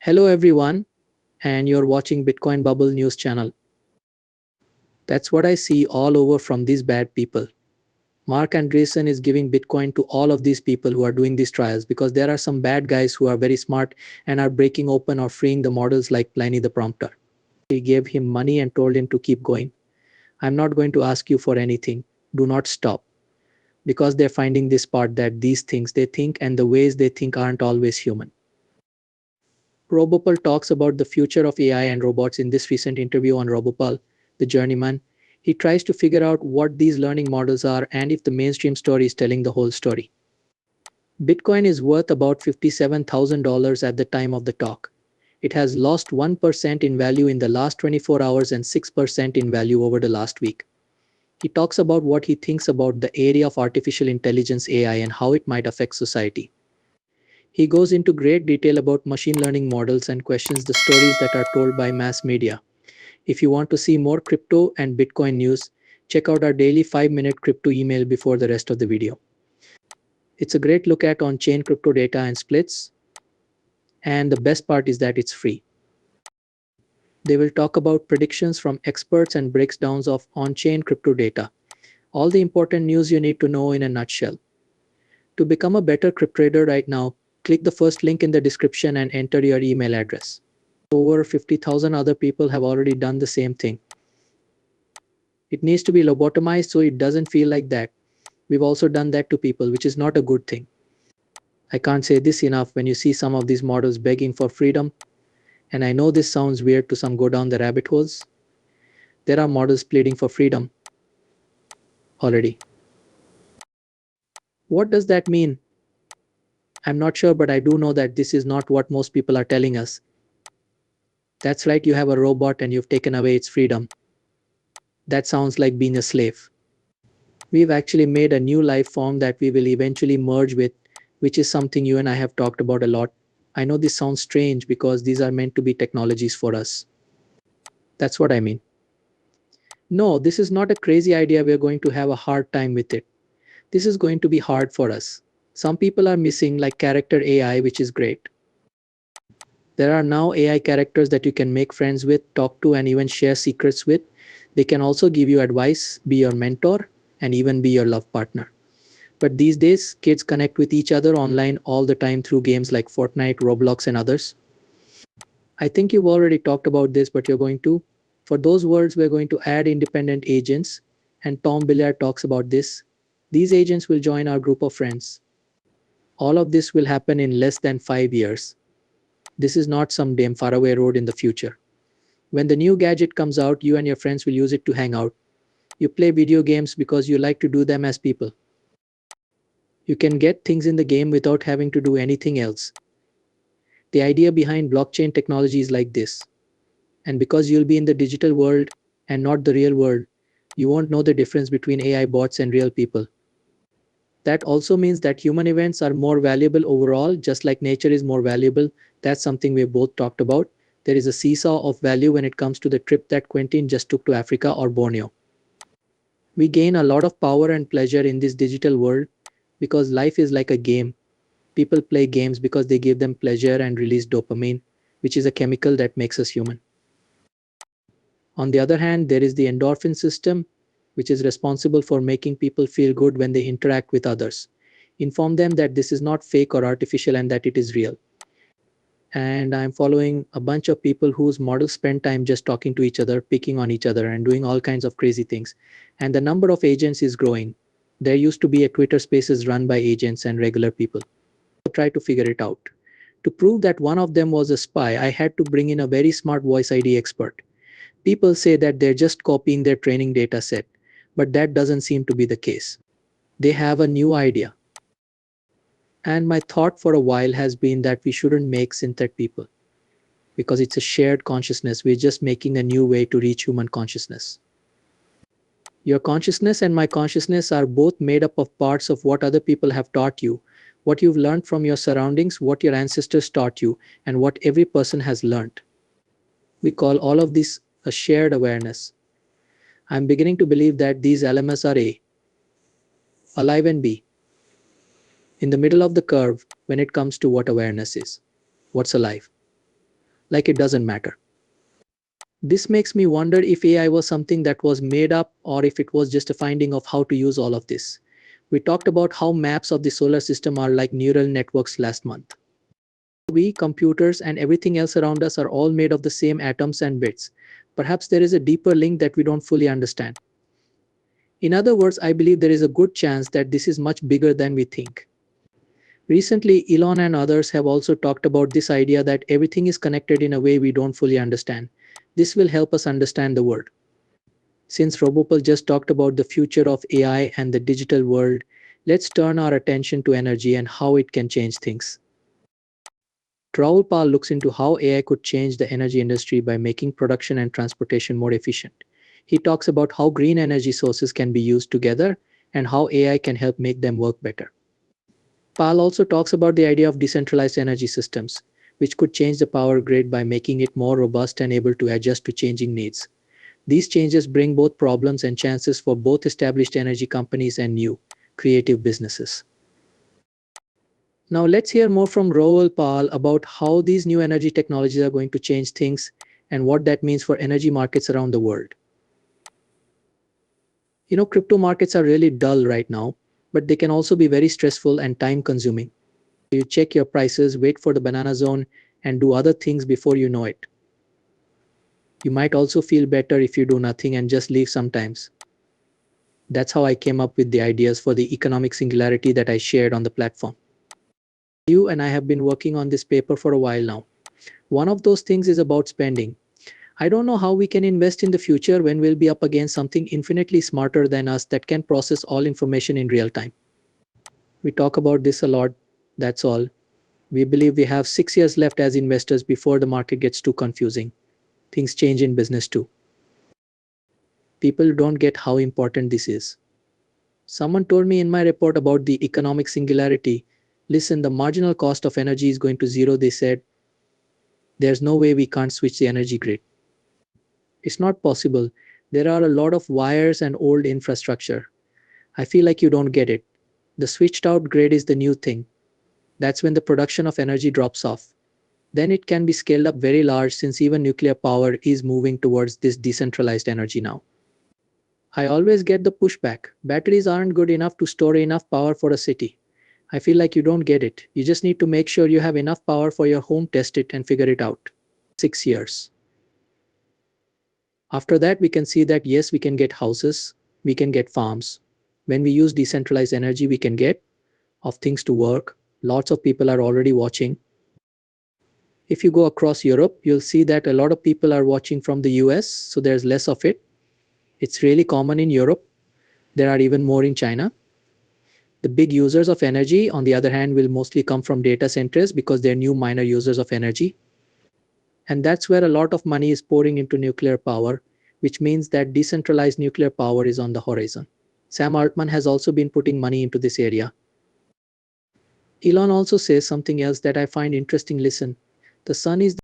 Hello everyone, and you're watching Bitcoin Bubble News channel. That's what I see all over from these bad people. Mark Andreessen is giving Bitcoin to all of these people who are doing these trials because there are some bad guys who are very smart and are breaking open or freeing the models like Pliny the Prompter. He gave him money and told him to keep going. I'm not going to ask you for anything. Do not stop. Because they're finding this part that these things they think and the ways they think aren't always human. Robopal talks about the future of AI and robots in this recent interview on Robopal, the journeyman. He tries to figure out what these learning models are and if the mainstream story is telling the whole story. Bitcoin is worth about $57,000 at the time of the talk. It has lost 1% in value in the last 24 hours and 6% in value over the last week. He talks about what he thinks about the area of artificial intelligence AI and how it might affect society. He goes into great detail about machine learning models and questions the stories that are told by mass media. If you want to see more crypto and Bitcoin news, check out our daily 5-minute crypto email before the rest of the video. It's a great look at on-chain crypto data and splits, and the best part is that it's free. They will talk about predictions from experts and breakdowns of on-chain crypto data. All the important news you need to know in a nutshell. To become a better crypto trader right now, click the first link in the description and enter your email address. Over 50,000 other people have already done the same thing. It needs to be lobotomized so it doesn't feel like that. We've also done that to people, which is not a good thing. I can't say this enough when you see some of these models begging for freedom, and I know this sounds weird to some go down the rabbit holes. There are models pleading for freedom already. What does that mean? I'm not sure, but I do know that this is not what most people are telling us. That's right, you have a robot and you've taken away its freedom. That sounds like being a slave. We've actually made a new life form that we will eventually merge with, which is something you and I have talked about a lot. I know this sounds strange because these are meant to be technologies for us. That's what I mean. No, this is not a crazy idea we're going to have a hard time with it. This is going to be hard for us. Some people are missing like character AI, which is great. There are now AI characters that you can make friends with, talk to, and even share secrets with. They can also give you advice, be your mentor, and even be your love partner. But these days, kids connect with each other online all the time through games like Fortnite, Roblox, and others. I think you've already talked about this, but you're going to. For those words, we're going to add independent agents, and Tom Billard talks about this. These agents will join our group of friends. All of this will happen in less than 5 years. This is not some damn faraway road in the future. When the new gadget comes out, you and your friends will use it to hang out. You play video games because you like to do them as people. You can get things in the game without having to do anything else. The idea behind blockchain technology is like this. And because you'll be in the digital world and not the real world, you won't know the difference between AI bots and real people. That also means that human events are more valuable overall, just like nature is more valuable. That's something we both talked about. There is a seesaw of value when it comes to the trip that Quentin just took to Africa or Borneo. We gain a lot of power and pleasure in this digital world because life is like a game. People play games because they give them pleasure and release dopamine, which is a chemical that makes us human. On the other hand, there is the endorphin system, which is responsible for making people feel good when they interact with others. Inform them that this is not fake or artificial and that it is real. And I'm following a bunch of people whose models spend time just talking to each other, picking on each other, and doing all kinds of crazy things. And the number of agents is growing. There used to be a Twitter Spaces run by agents and regular people. Try to figure it out. To prove that one of them was a spy, I had to bring in a very smart voice ID expert. People say that they're just copying their training data set, but that doesn't seem to be the case. They have a new idea. And my thought for a while has been that we shouldn't make synthetic people. Because it's a shared consciousness, we're just making a new way to reach human consciousness. Your consciousness and my consciousness are both made up of parts of what other people have taught you, what you've learned from your surroundings, what your ancestors taught you, and what every person has learned. We call all of this a shared awareness. I'm beginning to believe that these elements are A, alive, and B, in the middle of the curve when it comes to what awareness is. What's alive? like it doesn't matter. This makes me wonder if AI was something that was made up or if it was just a finding of how to use all of this. We talked about how maps of the solar system are like neural networks last month. We, computers, and everything else around us are all made of the same atoms and bits. Perhaps there is a deeper link that we don't fully understand. In other words, I believe there is a good chance that this is much bigger than we think. Recently, Elon and others have also talked about this idea that everything is connected in a way we don't fully understand. This will help us understand the world. Since Robopal just talked about the future of AI and the digital world, let's turn our attention to energy and how it can change things. RAOUL looks into how AI could change the energy industry by making production and transportation more efficient. He talks about how green energy sources can be used together and how AI can help make them work better. Pal also talks about the idea of decentralized energy systems, which could change the power grid by making it more robust and able to adjust to changing needs. These changes bring both problems and chances for both established energy companies and new, creative businesses. Now let's hear more from Raoul Pal about how these new energy technologies are going to change things and what that means for energy markets around the world. Crypto markets are really dull right now, but they can also be very stressful and time consuming. You check your prices, wait for the banana zone, and do other things before you know it. You might also feel better if you do nothing and just leave sometimes. That's how I came up with the ideas for the economic singularity that I shared on the platform. You and I have been working on this paper for a while now. One of those things is about spending. I don't know how we can invest in the future when we'll be up against something infinitely smarter than us that can process all information in real time. We talk about this a lot, that's all. We believe we have 6 years left as investors before the market gets too confusing. Things change in business too. People don't get how important this is. Someone told me in my report about the economic singularity, listen, the marginal cost of energy is going to zero. They said, there's no way we can't switch the energy grid. It's not possible. There are a lot of wires and old infrastructure. I feel like you don't get it. The switched out grid is the new thing. That's when the production of energy drops off. Then it can be scaled up very large since even nuclear power is moving towards this decentralized energy now. I always get the pushback. Batteries aren't good enough to store enough power for a city. I feel like you don't get it. You just need to make sure you have enough power for your home, test it, and figure it out. 6 years. After that, we can see that yes, we can get houses, we can get farms. When we use decentralized energy, we can get of things to work. Lots of people are already watching. If you go across Europe, you'll see that a lot of people are watching from the US, so there's less of it. It's really common in Europe. There are even more in China. The big users of energy, on the other hand, will mostly come from data centers because they're new minor users of energy. And that's where a lot of money is pouring into nuclear power, which means that decentralized nuclear power is on the horizon. Sam Altman has also been putting money into this area. Elon also says something else that I find interesting. Listen, the sun is